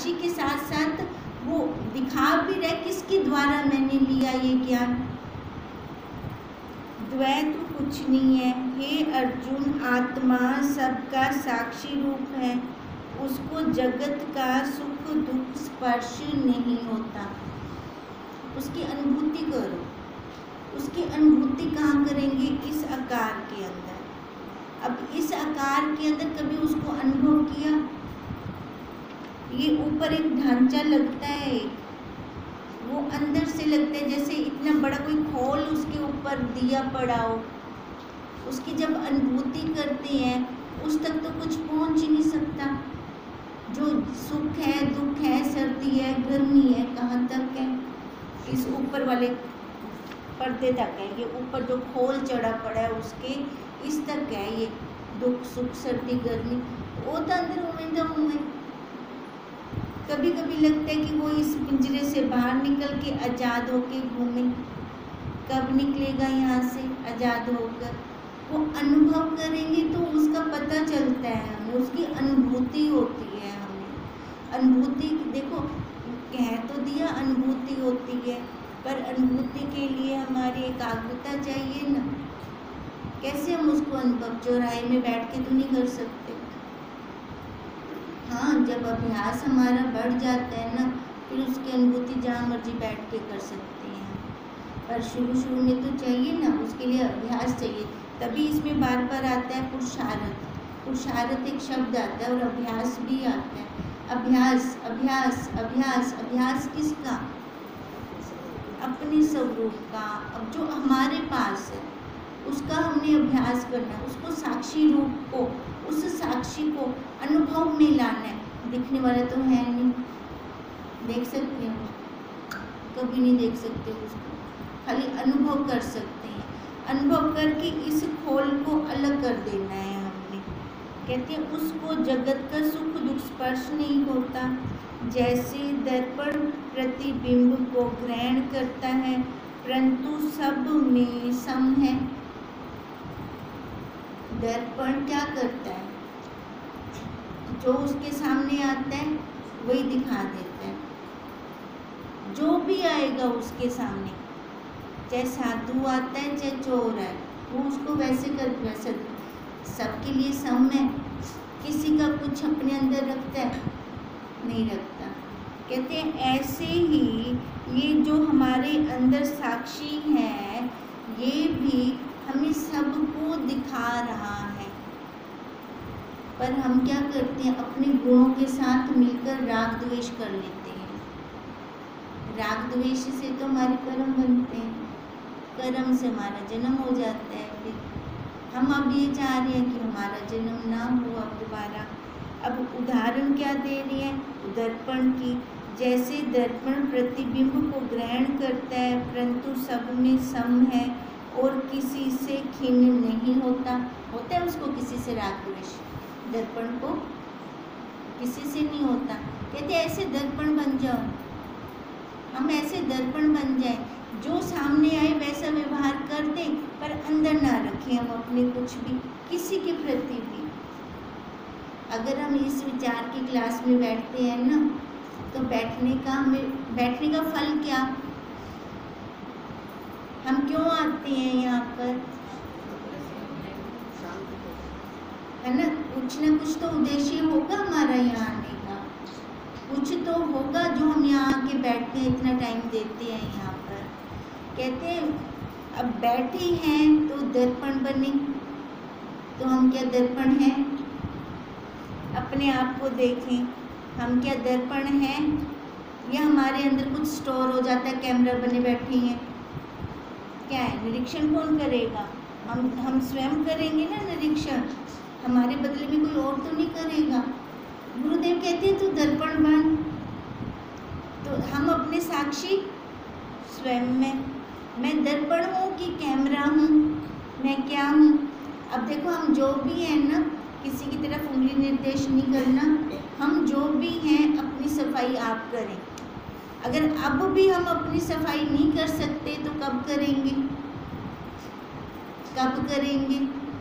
साक्षी के साथ साथ वो दिखा भी रहे किसके द्वारा मैंने लिया ये ज्ञान। द्वैत कुछ नहीं है हे अर्जुन, आत्मा सबका साक्षी रूप है, उसको जगत का सुख दुख स्पर्श नहीं होता। उसकी अनुभूति करो। उसकी अनुभूति कहाँ करेंगे? इस आकार के अंदर। अब इस आकार के अंदर कभी उसको अनुभव किया? ये ऊपर एक ढांचा लगता है, वो अंदर से लगता है जैसे इतना बड़ा कोई खोल उसके ऊपर दिया पड़ा हो। उसकी जब अनुभूति करते हैं उस तक तो कुछ पहुंच ही नहीं सकता। जो सुख है, दुख है, सर्दी है, गर्मी है, कहाँ तक है? इस ऊपर वाले पर्दे तक है। ये ऊपर जो खोल चढ़ा पड़ा है उसके इस तक है ये दुख सुख सर्दी गर्मी। वो तो अंदर उम्मीद हुए। कभी कभी लगता है कि वो इस पिंजरे से बाहर निकल के आज़ाद होके घूमे। कब निकलेगा यहाँ से आज़ाद होकर? वो अनुभव करेंगे तो उसका पता चलता है हमें, उसकी अनुभूति होती है हमें। अनुभूति देखो कह तो दिया अनुभूति होती है, पर अनुभूति के लिए हमारी एकाग्रता चाहिए ना। कैसे हम उसको अनुभव चौराहे में बैठ के तो नहीं कर सकते। हाँ, जब अभ्यास हमारा बढ़ जाता है ना, फिर उसकी अनुभूति जहाँ मर्जी बैठ के कर सकते हैं। पर शुरू में तो चाहिए ना, उसके लिए अभ्यास चाहिए। तभी इसमें बार बार आता है पुरुषार्थ। पुरुषार्थ एक शब्द आता है और अभ्यास भी आता है। अभ्यास अभ्यास अभ्यास अभ्यास किसका? अपने स्वरूप का। अब जो हमारे पास है उसका हमने अभ्यास करना है। उसको साक्षी रूप को, उस साक्षी को अनुभव में लाना है। दिखने वाला तो है नहीं, देख सकते हो? कभी नहीं देख सकते उसको, खाली अनुभव कर सकते हैं। अनुभव करके इस खोल को अलग कर देना है हमने। कहते हैं उसको जगत का सुख दुख स्पर्श नहीं होता। जैसे दर्पण प्रतिबिंब को ग्रहण करता है परंतु सब में सम है। दर्पण क्या करता है? जो उसके सामने आता है वही दिखा देता है। जो भी आएगा उसके सामने, चाहे साधु आता है चाहे चोर है, वो उसको वैसे कर वैसे। सबके लिए सम है। किसी का कुछ अपने अंदर रखता है? नहीं रखता। कहते हैं ऐसे ही ये जो हमारे अंदर साक्षी है ये भी हमें सबको दिखा रहा है। पर हम क्या करते हैं? अपने गुणों के साथ मिलकर राग द्वेष कर लेते हैं। राग द्वेष से तो हमारे कर्म बनते हैं, कर्म से हमारा जन्म हो जाता है। फिर हम अब ये चाह रहे हैं कि हमारा जन्म ना हो अब दोबारा। अब उदाहरण क्या दे रही है? दर्पण की। जैसे दर्पण प्रतिबिंब को ग्रहण करता है परंतु सब में सम है और किसी से खिन्न नहीं होता। होता है उसको किसी से राग द्वेष? दर्पण को किसी से नहीं होता। कहते ऐसे दर्पण बन जाओ। हम ऐसे दर्पण बन जाए, जो सामने आए वैसा व्यवहार कर दें पर अंदर ना रखें हम अपने कुछ भी, किसी के प्रति भी। अगर हम इस विचार की क्लास में बैठते हैं ना, तो बैठने का फल क्या? हम क्यों आते हैं यहाँ पर? है ना? कुछ ना कुछ तो उद्देश्य होगा हमारा यहाँ आने का। कुछ तो होगा जो हम यहाँ आके बैठते हैं, इतना टाइम देते हैं यहाँ पर। कहते हैं अब बैठे हैं तो दर्पण बने। तो हम क्या दर्पण हैं? अपने आप को देखें, हम क्या दर्पण हैं या हमारे अंदर कुछ स्टोर हो जाता है, कैमरा बने बैठे हैं? क्या है? निरीक्षण कौन करेगा? हम स्वयं करेंगे ना निरीक्षण। हमारे बदले में कोई और तो नहीं करेगा। गुरुदेव कहते हैं तू दर्पण बन। तो हम अपने साक्षी स्वयं में, मैं दर्पण हूँ कि कैमरा हूँ? मैं क्या हूँ? अब देखो हम जो भी हैं ना, किसी की तरफ उंगली निर्देश नहीं करना। हम जो भी हैं अपनी सफाई आप करें। अगर अब भी हम अपनी सफाई नहीं कर सकते तो कब करेंगे? कब करेंगे?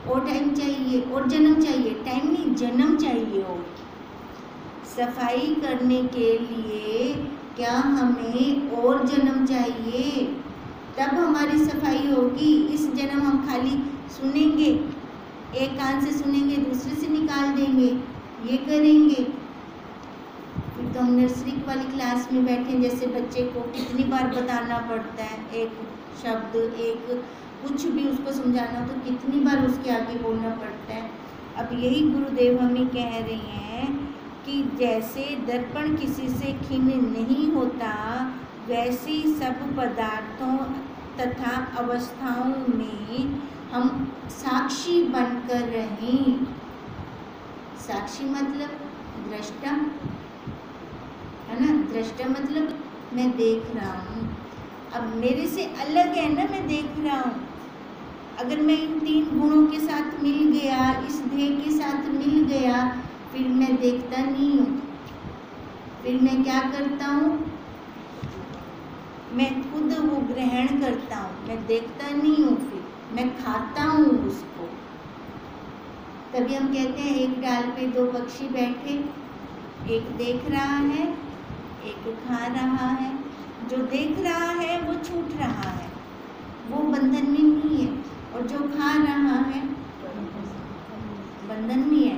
और टाइम चाहिए और जन्म चाहिए। टाइम नहीं, जन्म चाहिए। और सफाई करने के लिए क्या हमें और जन्म चाहिए? तब हमारी सफाई होगी। इस जन्म हम खाली सुनेंगे, एक कान से सुनेंगे दूसरे से निकाल देंगे, ये करेंगे। फिर तो हम नर्सरी वाली क्लास में बैठे, जैसे बच्चे को कितनी बार बताना पड़ता है एक शब्द, एक कुछ भी उसको समझाना तो कितनी बार उसके आगे बोलना पड़ता है। अब यही गुरुदेव हमें कह रहे हैं कि जैसे दर्पण किसी से खिन नहीं होता, वैसे सब पदार्थों तथा अवस्थाओं में हम साक्षी बनकर रहें। साक्षी मतलब दृष्टा, है ना? दृष्टा मतलब मैं देख रहा हूँ। अब मेरे से अलग है ना, मैं देख रहा हूँ। अगर मैं इन 3 गुणों के साथ मिल गया, इस देह के साथ मिल गया, फिर मैं देखता नहीं हूँ। फिर मैं क्या करता हूँ? मैं खुद वो ग्रहण करता हूँ, मैं देखता नहीं हूँ। फिर मैं खाता हूँ उसको। तभी हम कहते हैं एक डाल पे 2 पक्षी बैठे, एक देख रहा है, एक खा रहा है। जो देख रहा है वो छूट रहा है, वो बंधन में नहीं है, और जो खा रहा है बंधन में है।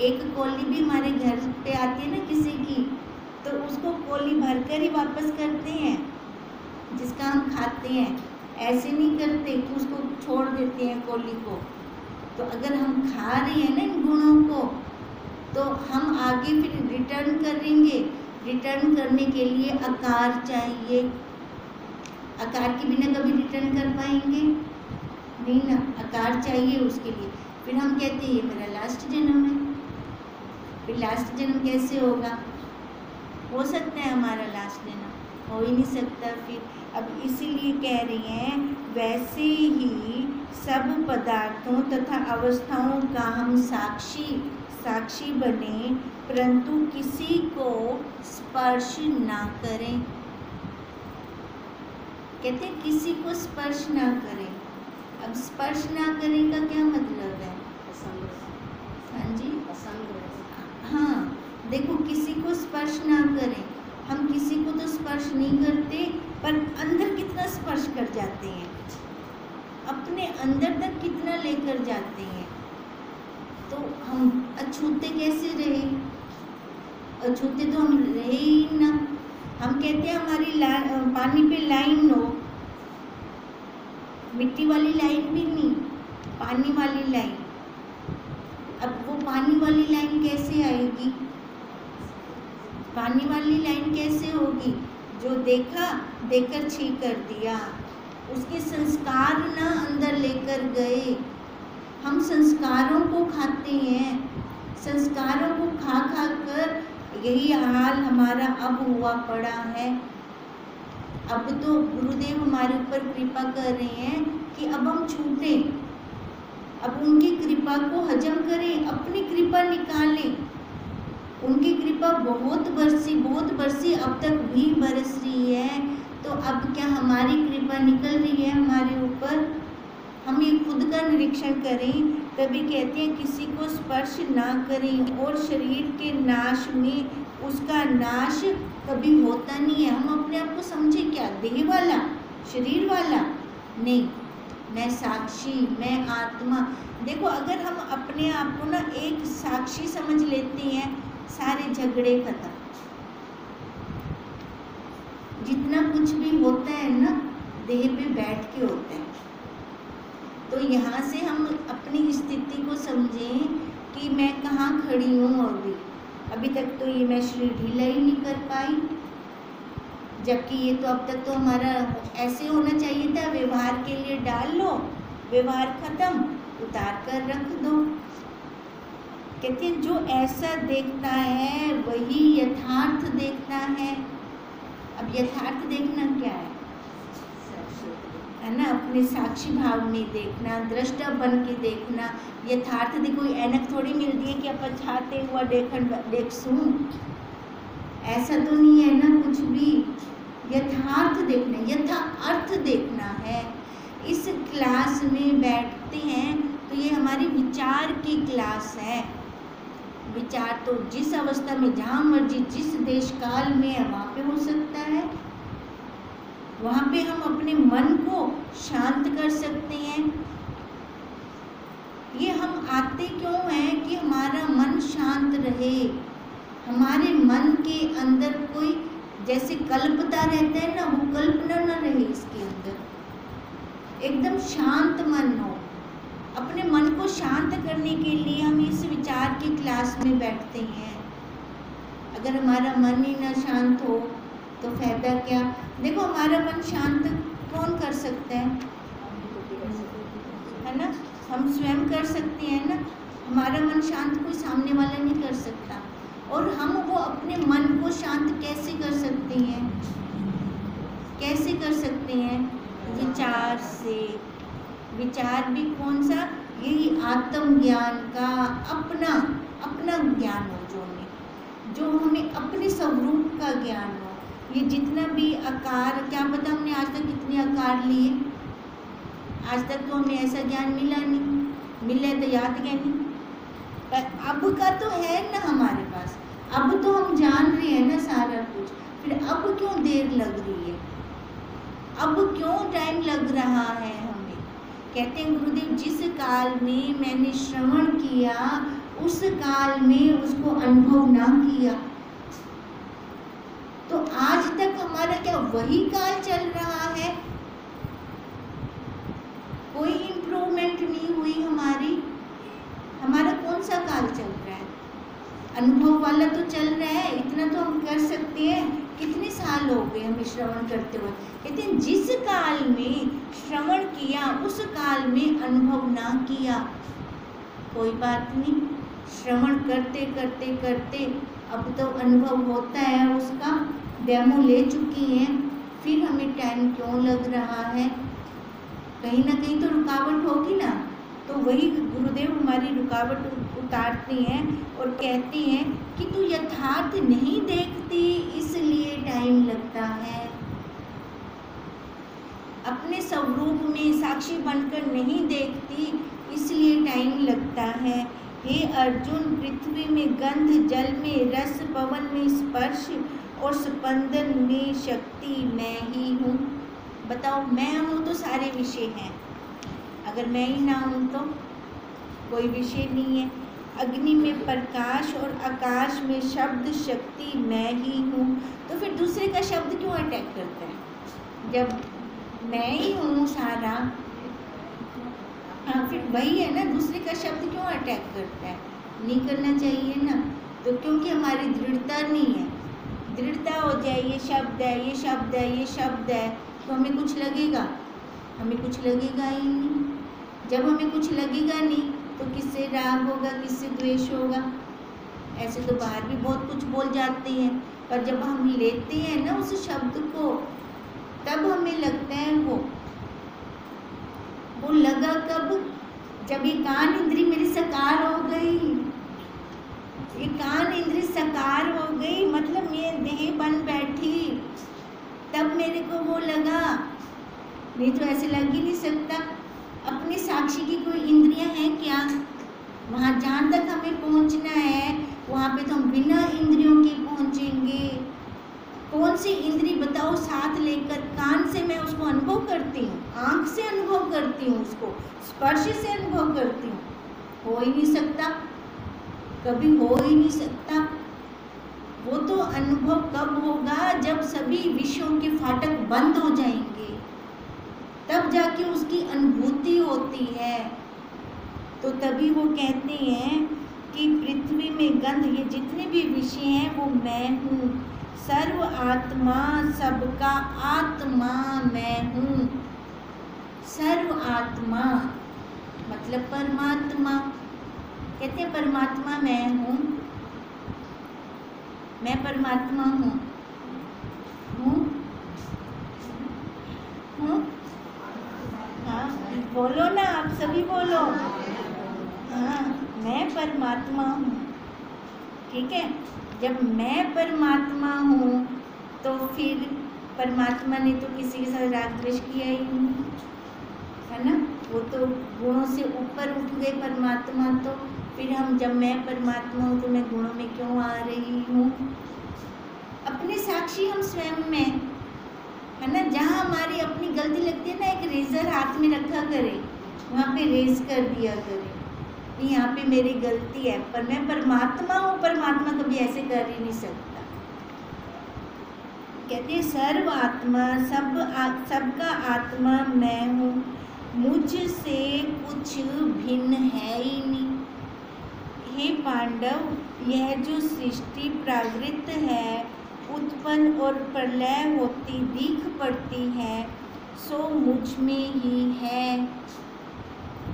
एक कोली भी हमारे घर पे आती है ना किसी की, तो उसको कोली भरकर ही वापस करते हैं जिसका हम खाते हैं। ऐसे नहीं करते कि उसको छोड़ देते हैं कोली को। तो अगर हम खा रहे हैं ना इन गुणों को, तो हम आगे फिर रिटर्न करेंगे। रिटर्न करने के लिए आकार चाहिए। आकार के बिना कभी रिटर्न कर पाएंगे नहीं ना, आकार चाहिए उसके लिए। फिर हम कहते हैं ये मेरा लास्ट जन्म है। फिर लास्ट जन्म कैसे होगा? हो सकता है हमारा लास्ट जन्म? हो ही नहीं सकता। फिर अब इसीलिए कह रही हैं, वैसे ही सब पदार्थों तथा अवस्थाओं का हम साक्षी बने, परंतु किसी को स्पर्श ना करें। कहते हैं किसी को स्पर्श ना करें। अब स्पर्श ना करें का क्या मतलब है? हाँ जी, हाँ, देखो किसी को स्पर्श ना करें। हम किसी को तो स्पर्श नहीं करते, पर अंदर कितना स्पर्श कर जाते हैं, अपने अंदर तक कितना लेकर जाते हैं। तो हम अछूते कैसे रहे? अछूते तो हम रहे ही ना। हम कहते हैं हमारी पानी पे लाइन हो, मिट्टी वाली लाइन भी नहीं, पानी वाली लाइन। अब वो पानी वाली लाइन कैसे आएगी? पानी वाली लाइन कैसे होगी? जो देखा, देखकर छी कर दिया, उसके संस्कार ना अंदर लेकर गए। हम संस्कारों को खाते हैं, संस्कारों को खा खा कर यही हाल हमारा अब हुआ पड़ा है। अब तो गुरुदेव हमारे ऊपर कृपा कर रहे हैं कि अब हम छूटें, अब उनकी कृपा को हजम करें, अपनी कृपा निकालें। उनकी कृपा बहुत बरसी, अब तक भी बरस रही है। तो अब क्या हमारी कृपा निकल रही है हमारे ऊपर? हम ये खुद का निरीक्षण करें। तभी कहते हैं किसी को स्पर्श ना करें, और शरीर के नाश में उसका नाश कभी होता नहीं है। हम अपने आप को समझे क्या? देह वाला, शरीर वाला नहीं, मैं साक्षी, मैं आत्मा। देखो अगर हम अपने आप को ना एक साक्षी समझ लेते हैं, सारे झगड़े खत्म। जितना कुछ भी होता है ना, देह पे बैठ के होता है। तो यहाँ से हम अपनी स्थिति को समझें कि मैं कहाँ खड़ी हूँ। अभी तक तो ये मैं शरीर ढीला ही नहीं कर पाई, जबकि ये तो अब तक तो हमारा ऐसे होना चाहिए था, व्यवहार के लिए डाल लो, व्यवहार खत्म, उतार कर रख दो। कहते हैं जो ऐसा देखता है वही यथार्थ देखता है। अब यथार्थ देखना क्या है ना? अपने साक्षी भाव में देखना, दृष्टा बन के देखना। यथार्थ देखो, ऐनक थोड़ी मिलती है कि अपन छाते हुआ देख सुन, ऐसा तो नहीं है ना कुछ भी। यथार्थ देखना, यथार्थ देखना है। इस क्लास में बैठते हैं तो ये हमारी विचार की क्लास है। विचार तो जिस अवस्था में जहाँ मर्जी जिस देश काल में है वहाँ पे हो सकता है। वहाँ पे हम अपने मन को शांत कर सकते हैं। ये हम आते क्यों हैं कि हमारा मन शांत रहे, हमारे मन के अंदर कोई जैसे कल्पता रहता है ना, वो कल्पना न रहे इसके अंदर, एकदम शांत मन हो। अपने मन को शांत करने के लिए हम इस विचार की क्लास में बैठते हैं। अगर हमारा मन ही ना शांत हो तो फायदा क्या। देखो हमारा मन शांत कौन कर सकता है ना, हम स्वयं कर सकते हैं ना। हमारा मन शांत कोई सामने वाला नहीं कर सकता। और हम वो अपने मन को शांत कैसे कर सकते हैं, कैसे कर सकते हैं? विचार से। विचार भी कौन सा? यही आत्मज्ञान का अपना अपना ज्ञान हो, जो हमें अपने स्वरूप का ज्ञान हो। ये जितना भी आकार, क्या पता हमने आज तक कितने आकार लिए, आज तक तो हमें ऐसा ज्ञान मिला नहीं, मिले तो याद क्या नहीं। पर अब का तो है ना हमारे पास, अब तो हम जान रहे हैं ना सारा कुछ, फिर अब क्यों देर लग रही है, अब क्यों टाइम लग रहा है हमें? कहते हैं गुरुदेव जिस काल में मैंने श्रवण किया उस काल में उसको अनुभव ना किया, तो आज तक हमारा क्या वही काल चल रहा है? कोई इम्प्रूवमेंट नहीं हुई हमारी। हमारा कौन सा काल चल रहा है? अनुभव वाला तो चल रहा है, इतना तो हम कर सकते हैं। कितने साल हो गए हमें श्रवण करते हुए? कहते हैं जिस काल में श्रवण किया उस काल में अनुभव ना किया, कोई बात नहीं। श्रवण करते करते करते अब तो अनुभव होता है, उसका डेमो ले चुकी हैं, फिर हमें टाइम क्यों लग रहा है? कहीं ना कहीं तो रुकावट होगी ना। तो वही गुरुदेव हमारी रुकावट उतारते हैं और कहते हैं कि तू यथार्थ नहीं देखती इसलिए टाइम लगता है, अपने स्वरूप में साक्षी बनकर नहीं देखती इसलिए टाइम लगता है। हे अर्जुन, पृथ्वी में गंध, जल में रस, पवन में स्पर्श और स्पंदन में शक्ति मैं ही हूँ। बताओ, मैं हूँ तो सारे विषय हैं, अगर मैं ही ना हूँ तो कोई विषय नहीं है। अग्नि में प्रकाश और आकाश में शब्द शक्ति मैं ही हूँ। तो फिर दूसरे का शब्द क्यों अटैक करता है जब मैं ही हूँ सारा? हाँ, फिर वही है ना, दूसरे का शब्द क्यों अटैक करता है? नहीं करना चाहिए ना। तो क्योंकि हमारी दृढ़ता नहीं है। दृढ़ता हो जाए ये शब्द है, ये शब्द है, ये शब्द है, तो हमें कुछ लगेगा? हमें कुछ लगेगा ही नहीं। जब हमें कुछ लगेगा नहीं तो किससे राग होगा, किससे द्वेष होगा? ऐसे तो बाहर भी बहुत कुछ बोल जाते हैं, पर जब हम लेते हैं ना उस शब्द को, तब हमें लगता है वो लगा कब? जब ये कान इंद्री मेरी साकार हो गई, ये कान इंद्री साकार हो गई, मतलब ये देह बन बैठी, तब मेरे को वो लगा। नहीं तो ऐसे लग ही नहीं सकता। अपनी साक्षी की कोई इंद्रियां हैं क्या? वहाँ जहाँ तक हमें पहुँचना है वहाँ पे तो हम बिना इंद्रियों के पहुँचेंगे। कौन सी इंद्री बताओ साथ लेकर? कान से मैं उसको अनुभव करती हूँ, आँख से अनुभव करती हूँ, उसको स्पर्श से अनुभव करती हूँ। हो ही नहीं सकता, कभी हो ही नहीं सकता। वो तो अनुभव कब होगा? जब सभी विषयों के फाटक बंद हो जाएंगे, तब जाके उसकी अनुभूति होती है। तो तभी वो कहते हैं कि पृथ्वी में गंध, ये जितने भी विषय हैं वो मैं हूँ। सर्व आत्मा, सबका आत्मा मैं हूँ। सर्व आत्मा मतलब परमात्मा। कहते हैं परमात्मा मैं हूँ, मैं परमात्मा हूँ। हाँ, बोलो ना, आप सभी बोलो। हाँ, मैं परमात्मा हूँ। ठीक है, जब मैं परमात्मा हूँ तो फिर परमात्मा ने तो किसी के साथ राग द्वेष किया ही नहीं, है ना। वो तो गुणों से ऊपर उठ गए परमात्मा, तो फिर हम जब मैं परमात्मा हूँ तो मैं गुणों में क्यों आ रही हूँ? अपने साक्षी हम स्वयं में है ना। जहाँ हमारी अपनी गलती लगती है ना, एक रेजर हाथ में रखा करें, वहाँ पे रेज कर दिया करें कि यहाँ पे मेरी गलती है, पर मैं परमात्मा हूँ, परमात्मा कभी ऐसे कर ही नहीं सकता। कहते हैं सर्व आत्मा, सबका आत्मा मैं हूँ, मुझसे कुछ भिन्न है ही नहीं। हे पांडव, यह जो सृष्टि प्राकृत है, उत्पन्न और प्रलय होती दिख पड़ती है, सो मुझ में ही है।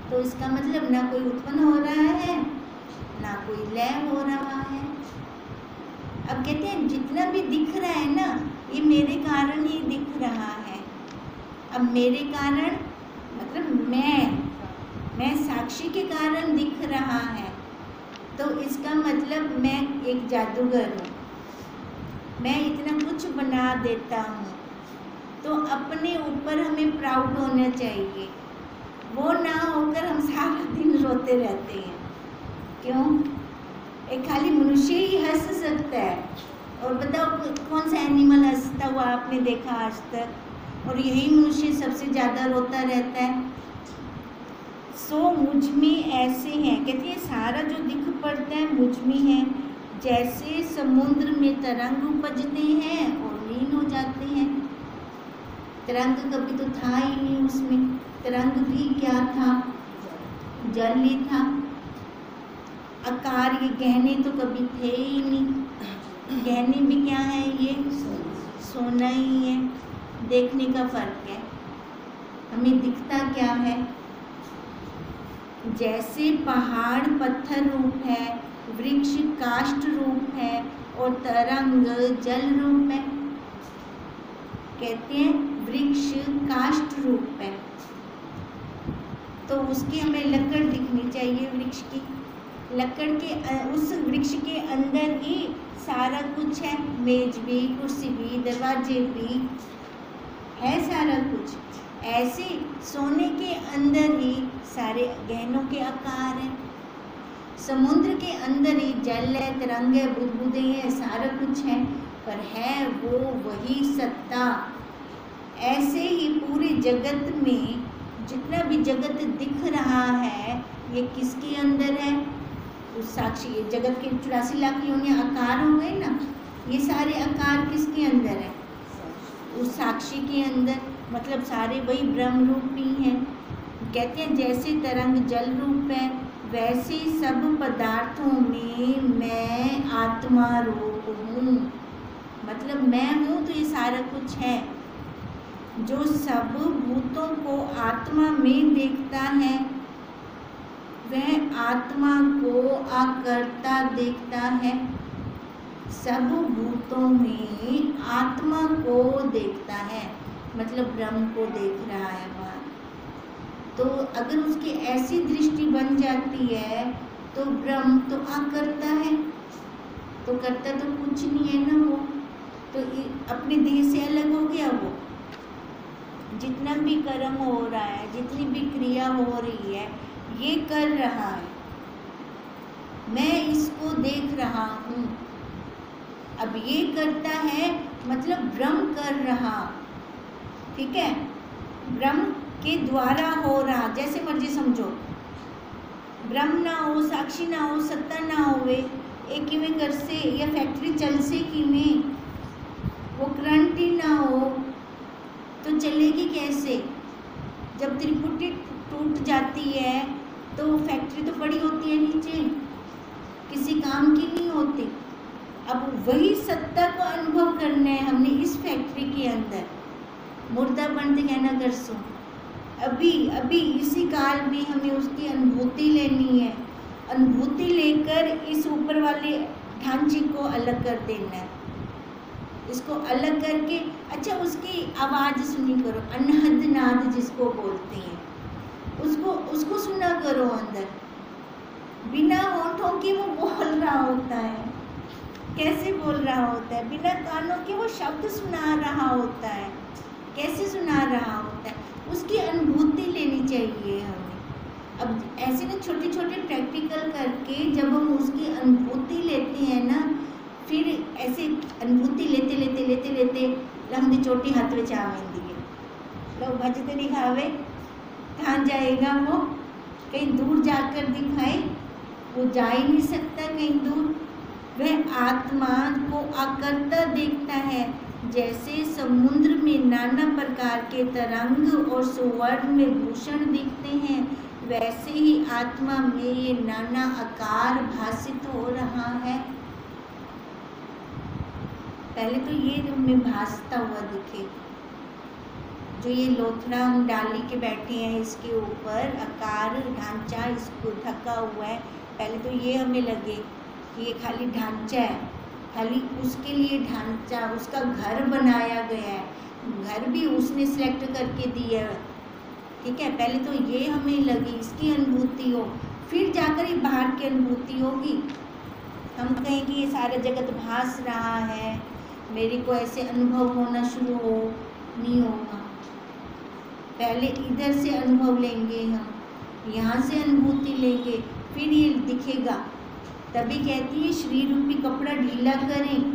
तो इसका मतलब ना कोई उत्पन्न हो रहा है, ना कोई लय हो रहा है। अब कहते हैं जितना भी दिख रहा है ना, ये मेरे कारण ही दिख रहा है। अब मेरे कारण मतलब मैं साक्षी के कारण दिख रहा है, तो इसका मतलब मैं एक जादूगर हूँ, मैं इतना कुछ बना देता हूँ। तो अपने ऊपर हमें प्राउड होना चाहिए, वो ना होकर हम सारा दिन रोते रहते हैं। क्यों? एक खाली मनुष्य ही हंस सकता है, और बताओ कौन सा एनिमल हंसता हुआ आपने देखा आज तक? और यही मनुष्य सबसे ज़्यादा रोता रहता है। सो मुझ में ऐसे हैं, कहती है सारा जो दिख पड़ता है मुझ में है। जैसे समुद्र में तरंग उपजते हैं और लीन हो जाते हैं। तरंग कभी तो था ही नहीं उसमें, तरंग भी क्या था? जल ही था। आकार ये गहने तो कभी थे ही नहीं, गहने भी क्या है? ये सोना ही है। देखने का फर्क है, हमें दिखता क्या है? जैसे पहाड़ पत्थर रूप है, वृक्ष काष्ठ रूप है, और तरंग जल रूप है। कहते हैं वृक्ष काष्ठ रूप है, तो उसकी हमें लकड़ दिखनी चाहिए। वृक्ष की लकड़ के उस वृक्ष के अंदर ही सारा कुछ है, मेज भी, कुर्सी भी, दरवाजे भी है, सारा कुछ। ऐसे सोने के अंदर ही सारे गहनों के आकार हैं, समुद्र के अंदर ही जल है, तरंग है, बुदबुदें हैं, सारा कुछ है, पर है वो वही सत्ता। ऐसे ही पूरे जगत में जितना भी जगत दिख रहा है, ये किसके अंदर है? उस साक्षी। ये जगत के 84 लाख योनि आकार हो गए ना, ये सारे आकार किसके अंदर है? उस साक्षी के अंदर। मतलब सारे वही ब्रह्म रूप ही हैं। कहते हैं जैसे तरंग जल रूप है, वैसे सब पदार्थों में मैं आत्मा रूप हूँ। मतलब मैं हूँ तो ये सारा कुछ है। जो सब भूतों को आत्मा में देखता है, वह आत्मा को आकर्ता देखता है। सब भूतों में आत्मा को देखता है, मतलब ब्रह्म को देख रहा है वहाँ। तो अगर उसकी ऐसी दृष्टि बन जाती है तो ब्रह्म तो आकर्ता है, तो करता तो कुछ नहीं है ना वो, तो अपने देह से अलग हो गया वो। जितना भी कर्म हो रहा है, जितनी भी क्रिया हो रही है, ये कर रहा है, मैं इसको देख रहा हूँ। अब ये करता है मतलब ब्रह्म कर रहा, ठीक है, ब्रह्म के द्वारा हो रहा, जैसे मर्जी समझो। ब्रह्म ना हो, साक्षी ना हो, सत्ता ना होवे, एक किमें कर से या फैक्ट्री चल से किमें, वो करंट ही ना हो तो चलेगी कैसे? जब त्रिपुटी टूट जाती है तो फैक्ट्री तो पड़ी होती है नीचे, किसी काम की नहीं होती। अब वही सत्ता को अनुभव करना है हमने इस फैक्ट्री के अंदर। मुर्दा बनते कहना कर सो, अभी अभी इसी काल में हमें उसकी अनुभूति लेनी है। अनुभूति लेकर इस ऊपर वाले ढांचे को अलग कर देना है, इसको अलग करके। अच्छा, उसकी आवाज़ सुनी करो, अनहद नाद जिसको बोलते हैं, उसको सुना करो अंदर। बिना होठों के वो बोल रहा होता है, कैसे बोल रहा होता है? बिना कानों के वो शब्द सुना रहा होता है, कैसे सुना रहा होता है? उसकी अनुभूति लेनी चाहिए हमें। अब ऐसे ना छोटे छोटे प्रैक्टिकल करके जब हम उसकी अनुभूति लेते हैं ना, फिर ऐसे अनुभूति लेते लेते लेते लेते लंबी चोटी हाथ में आ वेंदी है। लोग भजते दिखावे कहाँ जाएगा वो, कहीं दूर जाकर दिखाए, वो जा ही नहीं सकता कहीं दूर। वह आत्मा को आकर्ता देखता है। जैसे समुद्र में नाना प्रकार के तरंग और सुवर्ण में भूषण दिखते हैं, वैसे ही आत्मा में ये नाना आकार भासित हो रहा है। पहले तो ये हमें भासता हुआ दिखे, जो ये लोथड़ा हम डाली के बैठे हैं इसके ऊपर आकार ढांचा इसको ढका हुआ है, पहले तो ये हमें लगे कि ये खाली ढांचा है, खाली उसके लिए ढांचा, उसका घर बनाया गया है, घर भी उसने सेलेक्ट करके दिया है, ठीक है। पहले तो ये हमें लगे, इसकी अनुभूति हो, फिर जाकर ये बाहर की अनुभूति होगी। हम कहें कि ये सारा जगत भास रहा है, मेरे को ऐसे अनुभव होना शुरू हो, नहीं होगा। पहले इधर से अनुभव लेंगे, हम यहाँ से अनुभूति लेंगे, फिर ये दिखेगा। तभी कहती है शरीर रूपी कपड़ा ढीला करें।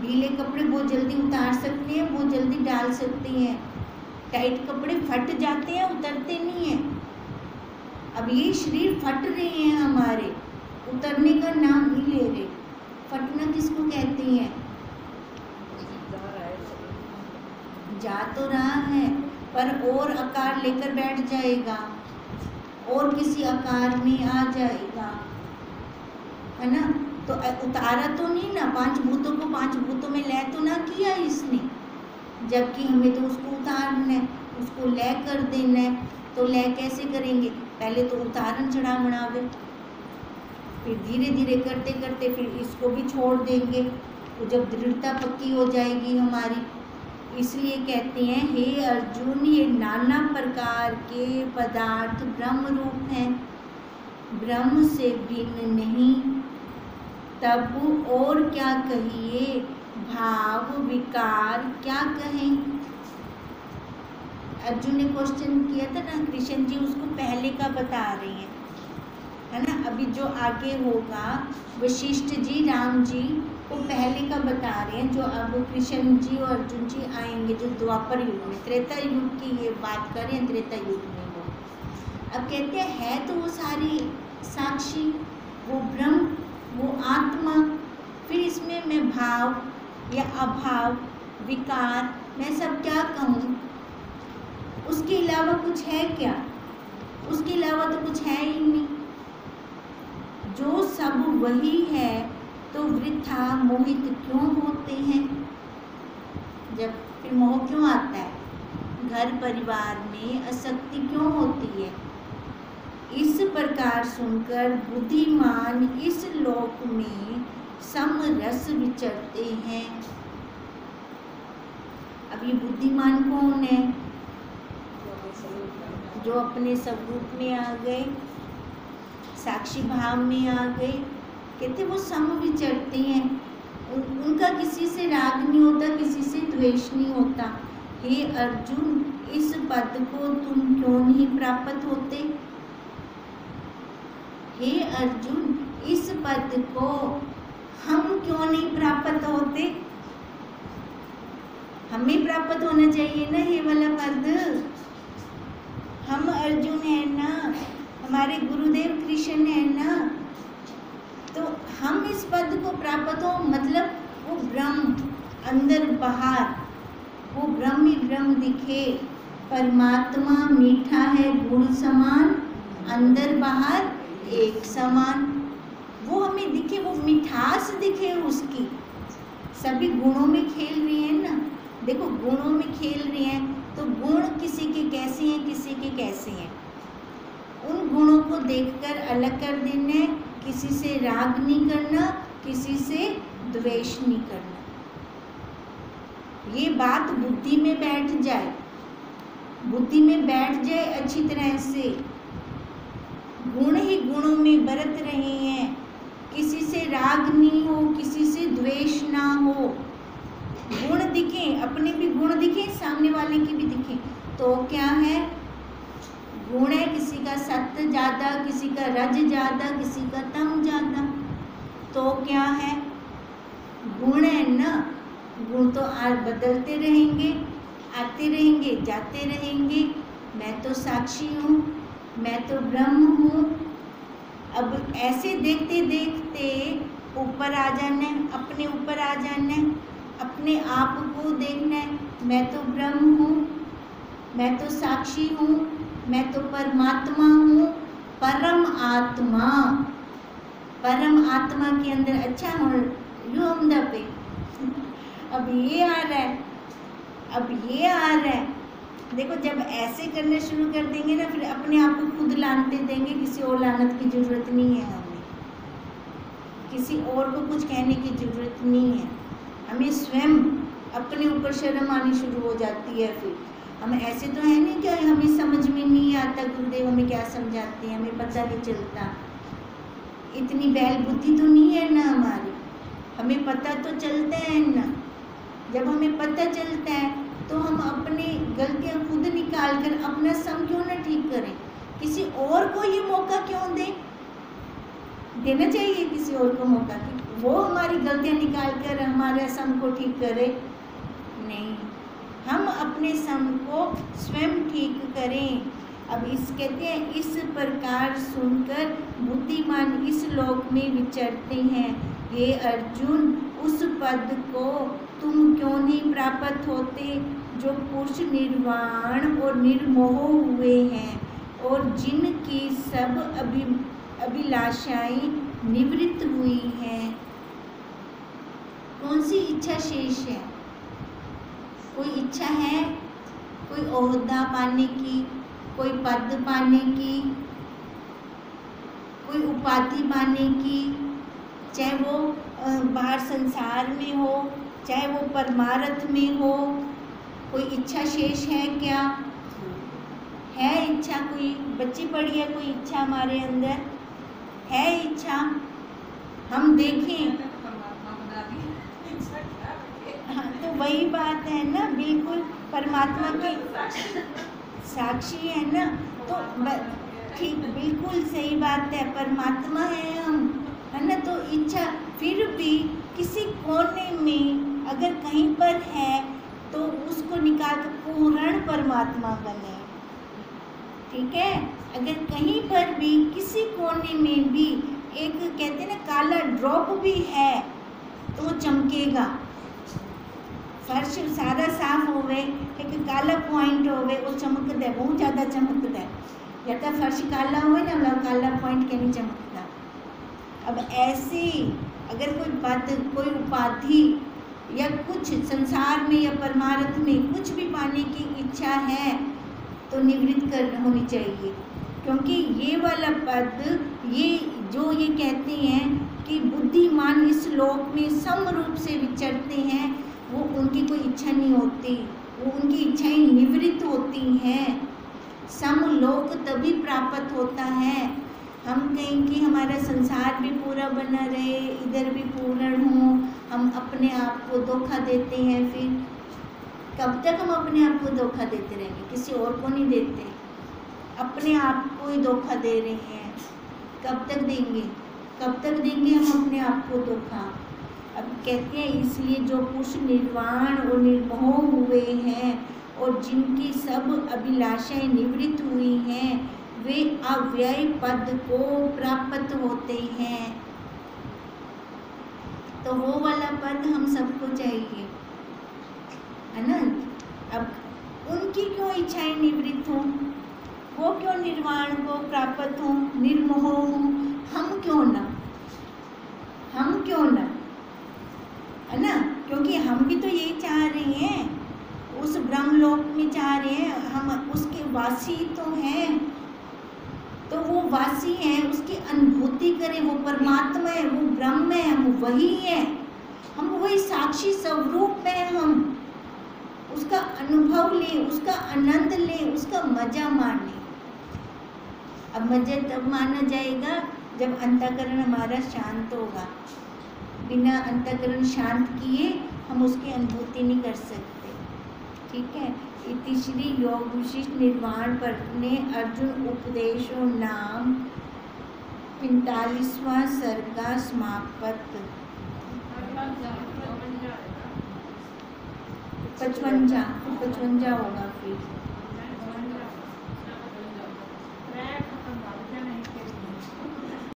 ढीले कपड़े बहुत जल्दी उतार सकते हैं, बहुत जल्दी डाल सकते हैं। टाइट कपड़े फट जाते हैं, उतरते नहीं हैं। अब ये शरीर फट रहे हैं हमारे, उतरने का नाम नहीं ले रहे। फटना किसको कहते हैं? जा तो रहा है पर और आकार लेकर बैठ जाएगा, और किसी आकार में आ जाएगा, है ना। तो उतारा तो नहीं ना, पांच भूतों को पांच भूतों में लय तो ना किया इसने, जबकि हमें तो उसको उतारना है, उसको लय कर देना है। तो लय कैसे करेंगे? पहले तो उतारन चढ़ावणावे, फिर धीरे धीरे करते करते फिर इसको भी छोड़ देंगे, तो जब दृढ़ता पक्की हो जाएगी हमारी। इसलिए कहते हैं हे अर्जुन, ये नाना प्रकार के पदार्थ ब्रह्म रूप हैं, ब्रह्म से भिन्न नहीं। तब और क्या कहिए, भाव विकार क्या कहें? अर्जुन ने क्वेश्चन किया था ना, कृष्ण जी उसको पहले का बता रहे हैं, है ना। अभी जो आगे होगा वशिष्ठ जी राम जी को पहले का बता रहे हैं, जो अब कृष्ण जी और अर्जुन जी आएंगे जो द्वापर युग में, त्रेता युग की ये बात करें, त्रेता युग में वो अब कहते हैं है तो वो सारी साक्षी, वो ब्रह्म, वो आत्मा। फिर इसमें मैं भाव या अभाव विकार मैं सब क्या कहूँ? उसके अलावा कुछ है क्या? उसके अलावा तो कुछ है ही नहीं। जो सब वही है तो वृथा मोहित क्यों होते हैं? जब फिर मोह क्यों आता है? घर परिवार में आसक्ति क्यों होती है? इस प्रकार सुनकर बुद्धिमान इस लोक में समरस विचरते हैं। अब ये बुद्धिमान कौन है? जो अपने स्वरूप में आ गए, साक्षी भाव में आ गए, कहते वो सम विचरते हैं। उनका किसी से राग नहीं होता, किसी से द्वेष नहीं होता। हे अर्जुन, इस पद को तुम क्यों नहीं प्राप्त होते? हे अर्जुन, इस पद को हम क्यों नहीं प्राप्त होते? हमें प्राप्त होना चाहिए ना ये वाला पद। हम अर्जुन है ना, हमारे गुरुदेव कृष्ण है ना, तो हम इस पद को प्राप्त हो, मतलब वो ब्रह्म अंदर बाहर, वो ब्रह्म ही ब्रह्म दिखे। परमात्मा मीठा है गुण समान, अंदर बाहर एक समान। वो हमें दिखे, वो मिठास दिखे उसकी। सभी गुणों में खेल रही है ना, देखो गुणों में खेल रही हैं, तो गुण किसी के कैसे हैं, किसी के कैसे हैं। उन गुणों को देखकर अलग कर देना है, किसी से राग नहीं करना, किसी से द्वेष नहीं करना। ये बात बुद्धि में बैठ जाए, बुद्धि में बैठ जाए अच्छी तरह से। गुण ही गुणों में बरत रहे हैं, किसी से राग नहीं हो, किसी से द्वेष ना हो। गुण दिखे, अपने भी गुण दिखे, सामने वाले की भी दिखे, तो क्या है? गुण है, किसी का का सत्य ज़्यादा, किसी का रज ज़्यादा, किसी का तम ज़्यादा। तो क्या है, गुण है ना। गुण तो बदलते रहेंगे, आते रहेंगे, जाते रहेंगे। मैं तो साक्षी हूँ, मैं तो ब्रह्म हूँ। अब ऐसे देखते देखते ऊपर आ जाना है, अपने ऊपर आ जाना है, अपने आप को देखना है। मैं तो ब्रह्म हूँ, मैं तो साक्षी हूँ, मैं तो परमात्मा हूँ, परम आत्मा। परम आत्मा के अंदर अच्छा हो यू हमदा पे अब ये आ रहा है, अब ये आ रहा है। देखो जब ऐसे करना शुरू कर देंगे ना, फिर अपने आप को खुद लानते देंगे। किसी और लानत की जरूरत नहीं है हमें, किसी और को कुछ कहने की जरूरत नहीं है। हमें स्वयं अपने ऊपर शर्म आनी शुरू हो जाती है। फिर हम ऐसे तो है नहीं कि हमें समझ में नहीं आता गुरुदेव हमें क्या समझाते हैं, हमें पता नहीं चलता। इतनी बैल बुद्धि तो नहीं है ना हमारी, हमें पता तो चलता है ना। जब हमें पता चलता है तो हम अपनी गलतियां खुद निकाल कर अपना सम क्यों ना ठीक करें। किसी और को ये मौका क्यों दें? देना चाहिए किसी और को मौका कि वो हमारी गलतियां निकाल कर हमारे सम को ठीक करे। नहीं, हम अपने सम को स्वयं ठीक करें। अब इस कहते हैं, इस प्रकार सुनकर बुद्धिमान इस लोक में विचरते हैं। हे अर्जुन, उस पद को तुम क्यों नहीं प्राप्त होते जो पुरुष निर्वाण और निर्मोह हुए हैं और जिनकी सब अभिलाषाएं निवृत्त हुई हैं। कौन सी इच्छा शेष है? कोई इच्छा है कोई ओहदा पाने की, कोई पद पाने की, कोई उपाधि पाने की, चाहे वो बाहर संसार में हो, चाहे वो परमार्थ में हो। कोई इच्छा शेष है क्या? है इच्छा? कोई बच्ची पड़ी है कोई इच्छा हमारे अंदर? है इच्छा? हम देखें। हाँ, तो वही बात है ना, बिल्कुल परमात्मा की साक्षी है ना। तो ठीक, बिल्कुल सही बात है, परमात्मा है हम, है ना। तो इच्छा फिर भी किसी कोने में अगर कहीं पर है तो उसको निकाल कर पूर्ण परमात्मा बने। ठीक है, अगर कहीं पर भी किसी कोने में भी एक कहते हैं ना काला ड्रॉप भी है तो वो चमकेगा। फर्श सारा साफ होवे, एक काला पॉइंट होवे, वो चमकता है, बहुत ज़्यादा चमकता है। या तो फर्श काला होवे ना, काला पॉइंट के नहीं चमकता। अब ऐसे अगर कोई पद, कोई उपाधि या कुछ संसार में या परमार्थ में कुछ भी पाने की इच्छा है तो निवृत्त कर होनी चाहिए। क्योंकि ये वाला पद, ये जो ये कहते हैं कि बुद्धिमान इस लोक में सम रूप से विचरते हैं, वो उनकी कोई इच्छा नहीं होती, वो उनकी इच्छाएं निवृत्त होती हैं। समलोक तभी प्राप्त होता है। हम कहें कि हमारा संसार भी पूरा बना रहे, इधर भी पूर्ण हो, हम अपने आप को धोखा देते हैं। फिर कब तक हम अपने आप को धोखा देते रहेंगे? किसी और को नहीं देते, अपने आप को ही धोखा दे रहे हैं। कब तक देंगे? कब तक देंगे हम अपने आप को धोखा? अब कहते हैं, इसलिए जो पुरुष निर्वाण और निर्मोह हुए हैं और जिनकी सब अभिलाषाएं निवृत्त हुई हैं, वे अव्यय पद को प्राप्त होते हैं। तो वो वाला पद हम सबको चाहिए, है ना। अब उनकी क्यों इच्छाएं निवृत्त हों? वो क्यों निर्वाण को प्राप्त हों, निर्मोह हों? हम क्यों ना? हम क्यों ना, है ना। क्योंकि हम भी तो यही चाह रहे हैं, उस ब्रह्मलोक में चाह रहे हैं, हम उसके वासी तो हैं। तो वो वासी हैं, उसकी अनुभूति करें। वो परमात्मा है, वो ब्रह्म है, हम वही हैं, हम वही साक्षी स्वरूप में, हम उसका अनुभव लें, उसका आनंद लें, उसका मजा मानें। अब मजा तब माना जाएगा जब अंतःकरण हमारा शांत होगा। बिना अंतःकरण शांत किए हम उसकी अनुभूति नहीं कर सकते। ठीक है। इति श्री योग विशिष्ट निर्वाण पर ने अर्जुन उपदेशो नाम 45वां सर्गा समाप्त। 55 होगा फिर।